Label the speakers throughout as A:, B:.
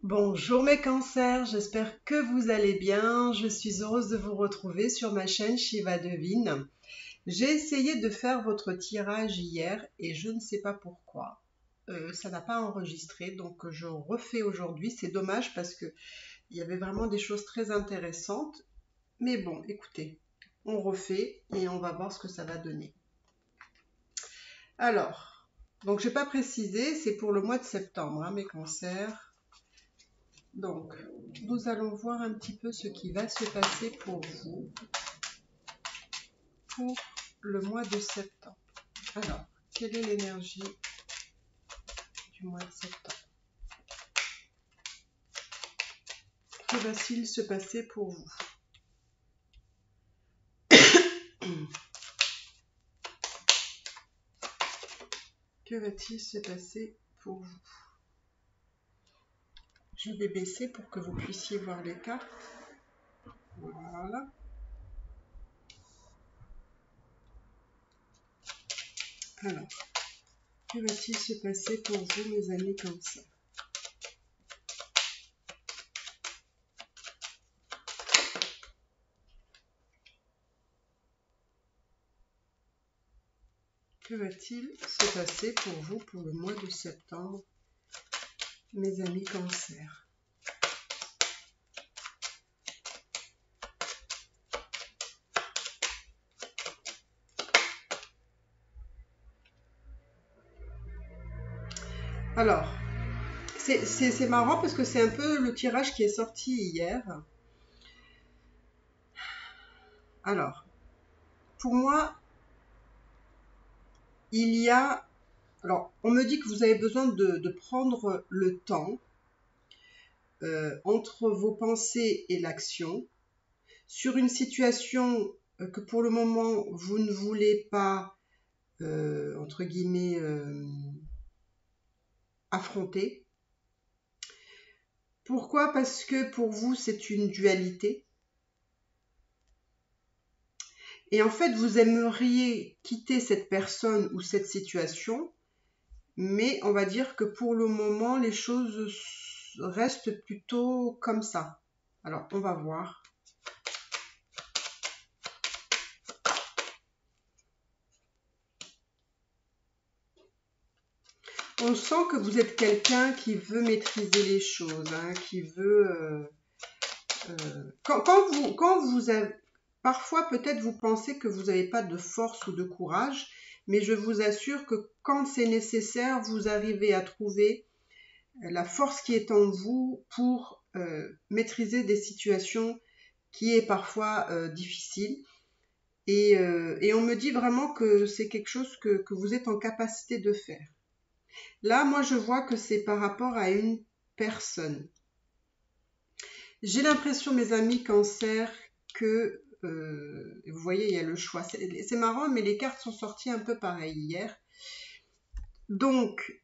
A: Bonjour mes cancers, j'espère que vous allez bien. Je suis heureuse de vous retrouver sur ma chaîne Shiva Devine. J'ai essayé de faire votre tirage hier et je ne sais pas pourquoi. Ça n'a pas enregistré, donc je refais aujourd'hui. C'est dommage parce que il y avait vraiment des choses très intéressantes. Mais bon, écoutez, on refait et on va voir ce que ça va donner. Alors, donc j'ai pas précisé, c'est pour le mois de septembre, hein, mes cancers. Donc, nous allons voir un petit peu ce qui va se passer pour vous pour le mois de septembre. Alors, quelle est l'énergie du mois de septembre? Que va-t-il se passer pour vous? Que va-t-il se passer pour vous? Je vais baisser pour que vous puissiez voir les cartes. Voilà. Alors, que va-t-il se passer pour vous, mes amis Cancer? Que va-t-il se passer pour vous pour le mois de septembre, mes amis Cancer? Alors, c'est marrant parce que c'est un peu le tirage qui est sorti hier. Alors, pour moi, il y a... Alors, on me dit que vous avez besoin de prendre le temps entre vos pensées et l'action sur une situation que pour le moment, vous ne voulez pas, entre guillemets, affronter. Pourquoi? Parce que pour vous, c'est une dualité. Et en fait, vous aimeriez quitter cette personne ou cette situation, mais on va dire que pour le moment, les choses restent plutôt comme ça. Alors, on va voir. On sent que vous êtes quelqu'un qui veut maîtriser les choses, hein, qui veut... Quand vous avez... Parfois, peut-être, vous pensez que vous n'avez pas de force ou de courage, mais je vous assure que quand c'est nécessaire, vous arrivez à trouver la force qui est en vous pour maîtriser des situations qui est parfois difficile. Et on me dit vraiment que c'est quelque chose que vous êtes en capacité de faire. Là, moi, je vois que c'est par rapport à une personne. J'ai l'impression, mes amis Cancer, que, vous voyez, il y a le choix. C'est marrant, mais les cartes sont sorties un peu pareil hier. Donc,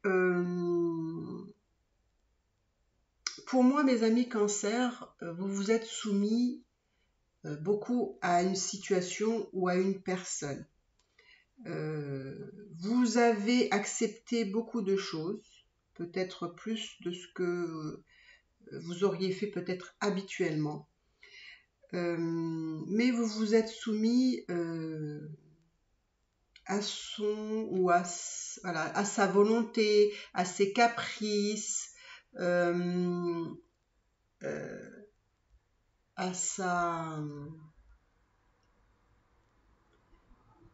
A: pour moi, mes amis Cancer, vous vous êtes soumis beaucoup à une situation ou à une personne. Vous avez accepté beaucoup de choses, peut-être plus de ce que vous auriez fait peut-être habituellement. Mais vous vous êtes soumis à son ou voilà, à sa volonté, à ses caprices, à sa...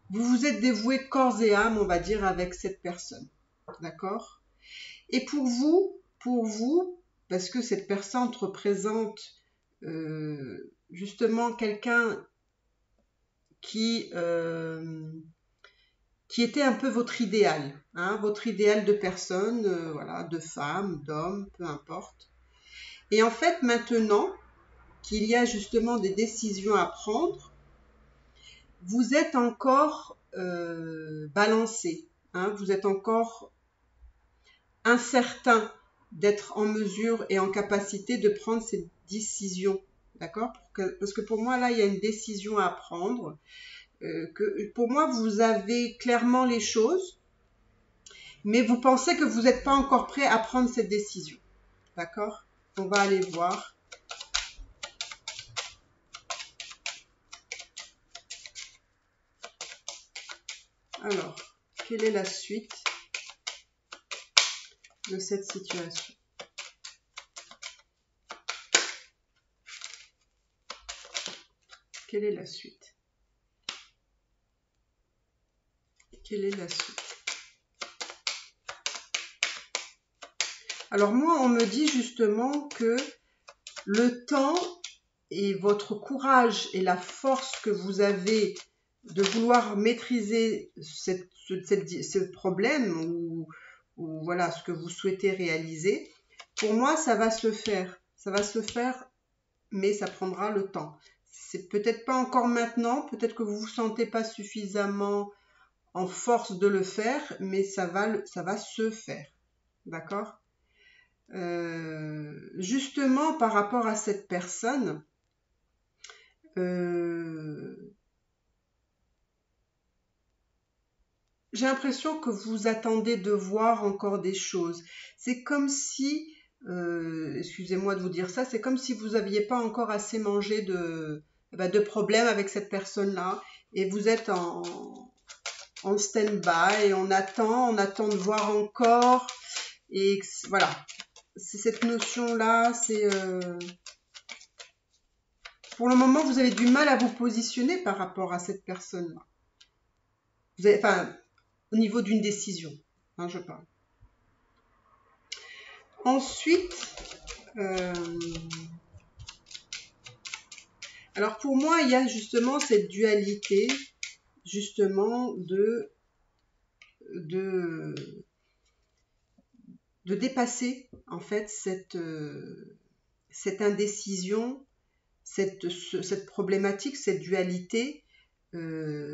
A: Vous vous êtes dévoué corps et âme, on va dire, avec cette personne. D'accord? Et pour vous, parce que cette personne représente justement quelqu'un qui était un peu votre idéal, hein, votre idéal de personne, voilà, de femme, d'homme, peu importe. Et en fait, maintenant qu'il y a justement des décisions à prendre, vous êtes encore balancé, hein, vous êtes encore incertain d'être en mesure et en capacité de prendre cette décision, d'accord? Parce que pour moi, là, il y a une décision à prendre. Que pour moi, vous avez clairement les choses, mais vous pensez que vous n'êtes pas encore prêt à prendre cette décision, d'accord? On va aller voir. Alors, quelle est la suite de cette situation? Quelle est la suite? Quelle est la suite? Alors moi, on me dit justement que le temps et votre courage et la force que vous avez de vouloir maîtriser ce problème ou voilà ce que vous souhaitez réaliser, pour moi, ça va se faire. Ça va se faire, mais ça prendra le temps. C'est peut-être pas encore maintenant, peut-être que vous vous sentez pas suffisamment en force de le faire, mais ça va se faire. D'accord? Justement, par rapport à cette personne, j'ai l'impression que vous attendez de voir encore des choses. C'est comme si, excusez-moi de vous dire ça, c'est comme si vous n'aviez pas encore assez mangé de problèmes avec cette personne-là et vous êtes en stand-by et on attend de voir encore. Et voilà, c'est cette notion-là, c'est... pour le moment, vous avez du mal à vous positionner par rapport à cette personne-là. Vous avez, enfin, au niveau d'une décision, hein, je parle. Ensuite, alors pour moi, il y a justement cette dualité, justement, de dépasser, en fait, cette indécision, cette problématique, cette dualité,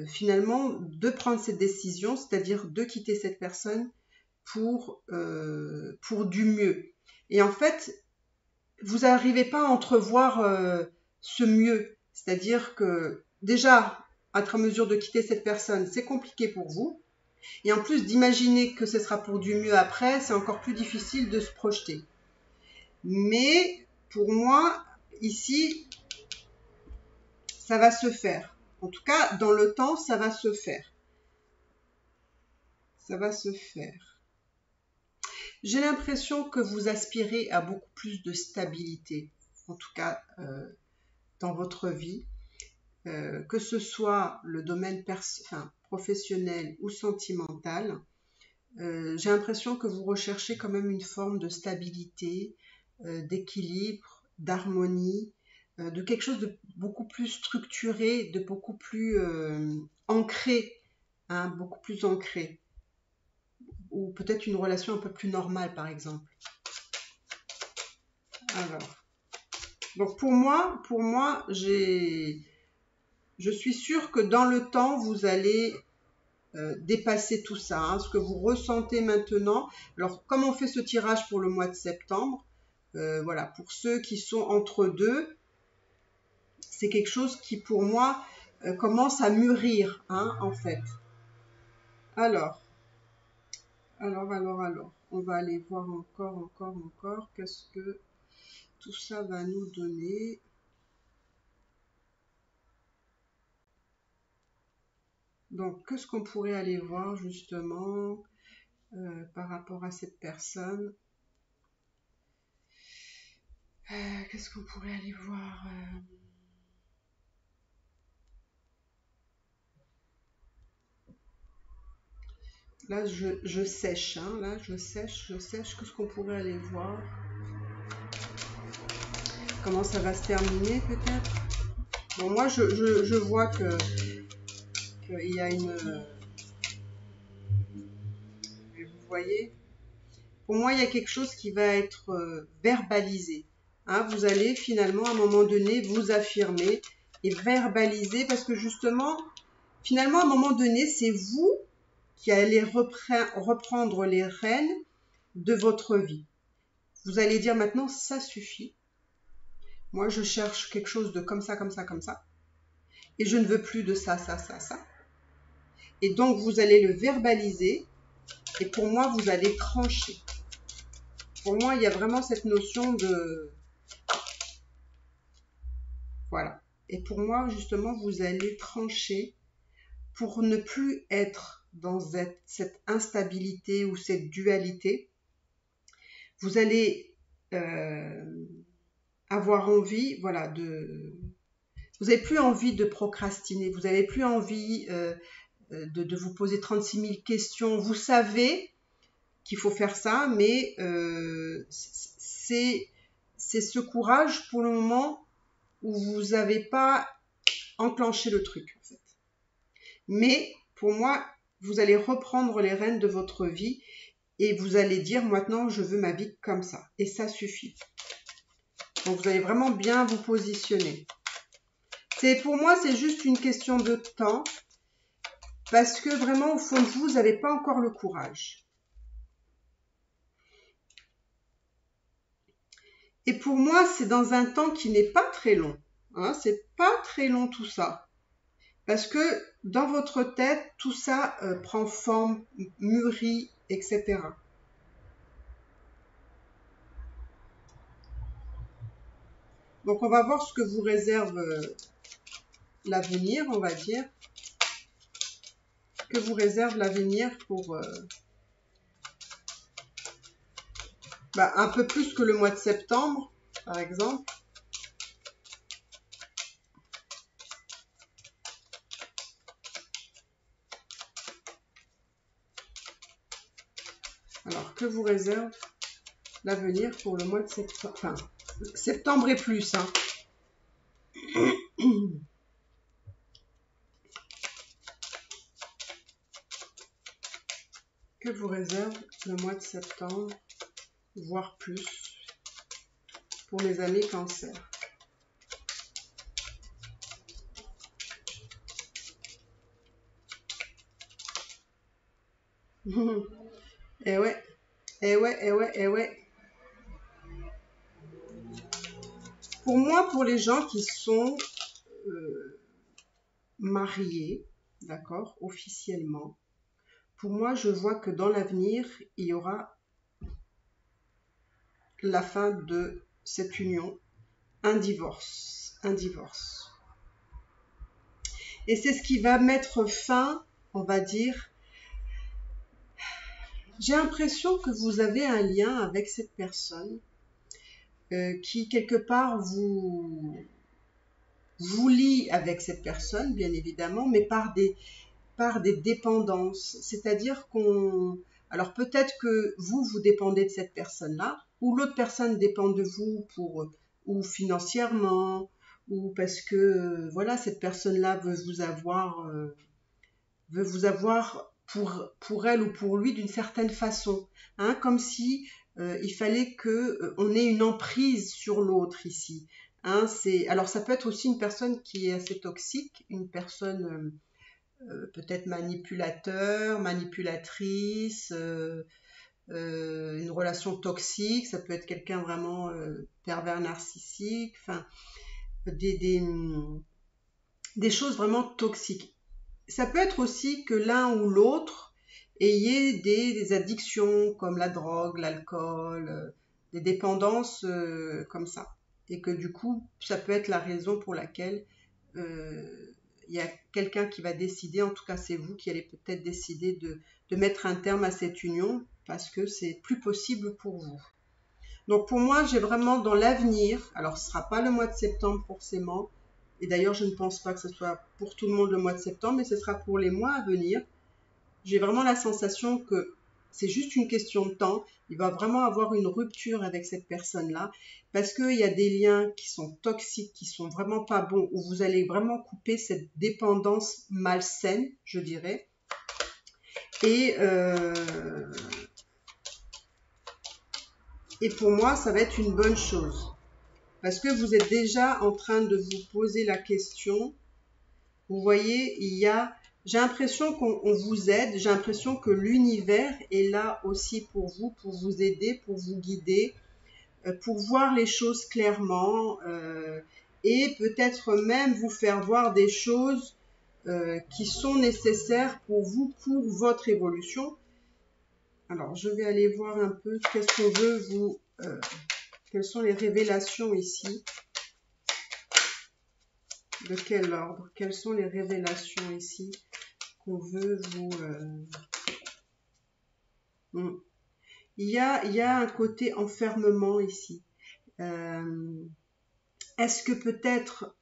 A: finalement, de prendre cette décision, c'est-à-dire de quitter cette personne pour du mieux. Et en fait, vous n'arrivez pas à entrevoir ce mieux. C'est-à-dire que déjà, à mesure de quitter cette personne, c'est compliqué pour vous. Et en plus d'imaginer que ce sera pour du mieux après, c'est encore plus difficile de se projeter. Mais pour moi, ici, ça va se faire. En tout cas, dans le temps, ça va se faire. Ça va se faire. J'ai l'impression que vous aspirez à beaucoup plus de stabilité, en tout cas dans votre vie, que ce soit le domaine professionnel ou sentimental. J'ai l'impression que vous recherchez quand même une forme de stabilité, d'équilibre, d'harmonie, de quelque chose de beaucoup plus structuré, de beaucoup plus ancré, hein, beaucoup plus ancré. Ou peut-être une relation un peu plus normale, par exemple. Alors, donc pour moi, je suis sûre que dans le temps, vous allez dépasser tout ça, hein, ce que vous ressentez maintenant. Alors, comme on fait ce tirage pour le mois de septembre, voilà, pour ceux qui sont entre deux, c'est quelque chose qui, pour moi, commence à mûrir, hein, en fait. Alors, on va aller voir encore, qu'est-ce que tout ça va nous donner. Donc, qu'est-ce qu'on pourrait aller voir, justement, par rapport à cette personne? Qu'est-ce qu'on pourrait aller voir? Là, je sèche, hein, là, je sèche. Qu'est-ce qu'on pourrait aller voir? Comment ça va se terminer, peut-être? Bon, moi, je vois qu'il y a une... vous voyez? Pour moi, il y a quelque chose qui va être verbalisé. Hein, vous allez finalement, à un moment donné, vous affirmer et verbaliser parce que justement, finalement, à un moment donné, c'est vous qui allez reprendre les rênes de votre vie. Vous allez dire maintenant, ça suffit. Moi, je cherche quelque chose de comme ça. Et je ne veux plus de ça. Et donc, vous allez le verbaliser. Et pour moi, vous allez trancher. Pour moi, il y a vraiment cette notion de Voilà. Et pour moi, justement, vous allez trancher pour ne plus être dans cette instabilité ou cette dualité. Vous allez avoir envie, voilà, vous n'avez plus envie de procrastiner, vous n'avez plus envie de vous poser 36 000 questions. Vous savez qu'il faut faire ça, mais c'est ce courage pour le moment où vous n'avez pas enclenché le truc, en fait. Mais pour moi, vous allez reprendre les rênes de votre vie et vous allez dire maintenant je veux ma vie comme ça. Et ça suffit. Donc vous allez vraiment bien vous positionner. Pour moi, c'est juste une question de temps. Parce que vraiment, au fond de vous, vous n'avez pas encore le courage. Et pour moi, c'est dans un temps qui n'est pas très long. Hein, c'est pas très long tout ça. Parce que dans votre tête, tout ça prend forme, mûrit, etc. Donc on va voir ce que vous réserve l'avenir, on va dire. Que vous réserve l'avenir pour un peu plus que le mois de septembre, par exemple. Alors, que vous réserve l'avenir pour le mois de septembre? Enfin, septembre et plus, hein. Que vous réserve le mois de septembre, voire plus, pour les années cancer? Eh ouais, eh ouais, eh ouais, eh ouais. Pour moi, pour les gens qui sont mariés, d'accord, officiellement, pour moi, je vois que dans l'avenir, il y aura la fin de cette union, un divorce, un divorce. Et c'est ce qui va mettre fin, on va dire, j'ai l'impression que vous avez un lien avec cette personne qui, quelque part, vous lie avec cette personne, bien évidemment, mais par des dépendances. C'est-à-dire alors peut-être que vous dépendez de cette personne-là, ou l'autre personne dépend de vous ou financièrement, ou parce que voilà, cette personne-là veut vous avoir pour elle ou pour lui d'une certaine façon, hein, comme si il fallait que on ait une emprise sur l'autre ici. Hein, alors ça peut être aussi une personne qui est assez toxique, une personne peut-être manipulateur, manipulatrice, une relation toxique, ça peut être quelqu'un vraiment pervers narcissique, enfin des choses vraiment toxiques. Ça peut être aussi que l'un ou l'autre ayez des addictions comme la drogue, l'alcool, des dépendances comme ça. Et que du coup, ça peut être la raison pour laquelle il y a quelqu'un qui va décider, en tout cas c'est vous qui allez peut-être décider de mettre un terme à cette union parce que c'est plus possible pour vous. Donc pour moi, j'ai vraiment dans l'avenir, alors ce ne sera pas le mois de septembre forcément, et d'ailleurs je ne pense pas que ce soit pour tout le monde le mois de septembre, mais ce sera pour les mois à venir. J'ai vraiment la sensation que c'est juste une question de temps. Il va vraiment avoir une rupture avec cette personne-là parce qu'il y a des liens qui sont toxiques, qui sont vraiment pas bons, où vous allez vraiment couper cette dépendance malsaine, je dirais. Et pour moi, ça va être une bonne chose. Parce que vous êtes déjà en train de vous poser la question. Vous voyez, j'ai l'impression qu'on vous aide, j'ai l'impression que l'univers est là aussi pour vous aider, pour vous guider, pour voir les choses clairement et peut-être même vous faire voir des choses qui sont nécessaires pour vous, pour votre évolution. Alors, je vais aller voir un peu qu'est-ce qu'on veut quelles sont les révélations ici. De quel ordre? Quelles sont les révélations ici qu'on veut vous... Il y a un côté enfermement ici. Est-ce que peut-être,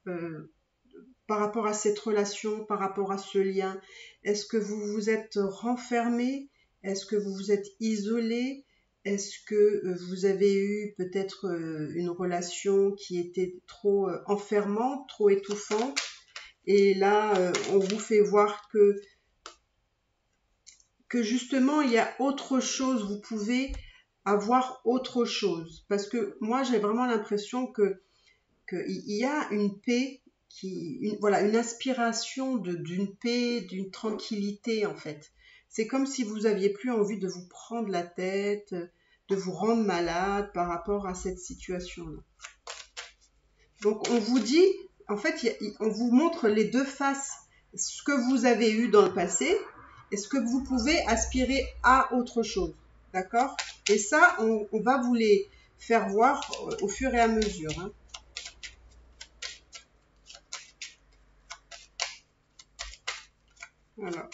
A: par rapport à cette relation, par rapport à ce lien, est-ce que vous vous êtes renfermé? Est-ce que vous vous êtes isolé? Est-ce que vous avez eu peut-être une relation qui était trop enfermante, trop étouffante? Et là, on vous fait voir que justement, il y a autre chose, vous pouvez avoir autre chose. Parce que moi, j'ai vraiment l'impression qu'il y a une paix, voilà, une aspiration d'une paix, d'une tranquillité en fait. C'est comme si vous aviez plus envie de vous prendre la tête, de vous rendre malade par rapport à cette situation-là. Donc on vous dit, en fait, on vous montre les deux faces, ce que vous avez eu dans le passé et ce que vous pouvez aspirer à autre chose. D'accord? Et ça, on va vous les faire voir au fur et à mesure. Hein. Voilà.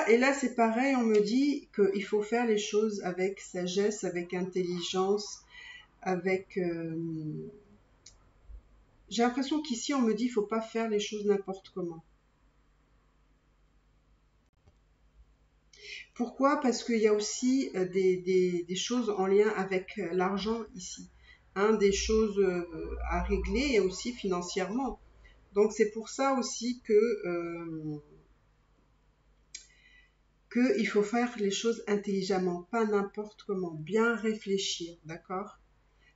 A: Et là c'est pareil, on me dit qu'il faut faire les choses avec sagesse, avec intelligence, avec... J'ai l'impression qu'ici, on me dit qu'il ne faut pas faire les choses n'importe comment. Pourquoi? Parce qu'il y a aussi des choses en lien avec l'argent ici. Hein, des choses à régler et aussi financièrement. Donc c'est pour ça aussi qu'il faut faire les choses intelligemment, pas n'importe comment, bien réfléchir, d'accord?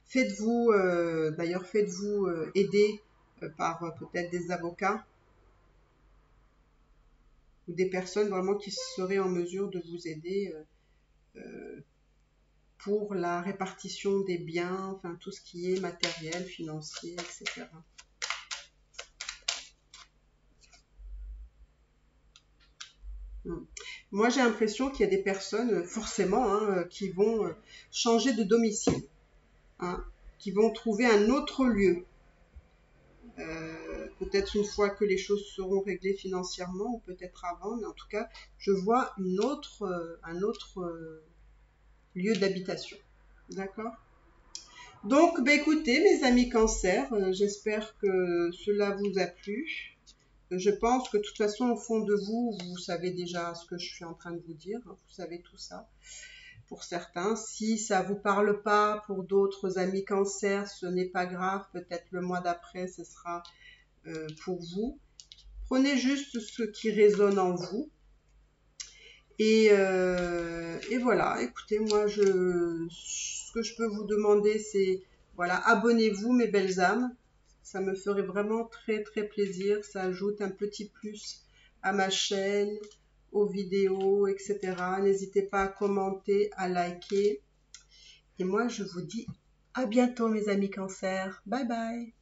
A: Faites-vous, d'ailleurs, faites-vous aider par peut-être des avocats ou des personnes vraiment qui seraient en mesure de vous aider pour la répartition des biens, enfin tout ce qui est matériel, financier, etc. Moi, j'ai l'impression qu'il y a des personnes, forcément, hein, qui vont changer de domicile, hein, qui vont trouver un autre lieu. Peut-être une fois que les choses seront réglées financièrement, ou peut-être avant, mais en tout cas, je vois un autre lieu d'habitation. D'accord? Donc, bah, écoutez, mes amis cancer, j'espère que cela vous a plu. Je pense que de toute façon, au fond de vous, vous savez déjà ce que je suis en train de vous dire. Hein, vous savez tout ça. Pour certains, si ça vous parle pas, pour d'autres amis cancer, ce n'est pas grave. Peut-être le mois d'après, ce sera pour vous. Prenez juste ce qui résonne en vous. Et voilà, écoutez, moi, ce que je peux vous demander, c'est, voilà, abonnez-vous, mes belles âmes. Ça me ferait vraiment très, très plaisir. Ça ajoute un petit plus à ma chaîne, aux vidéos, etc. N'hésitez pas à commenter, à liker. Et moi, je vous dis à bientôt, mes amis cancer. Bye bye.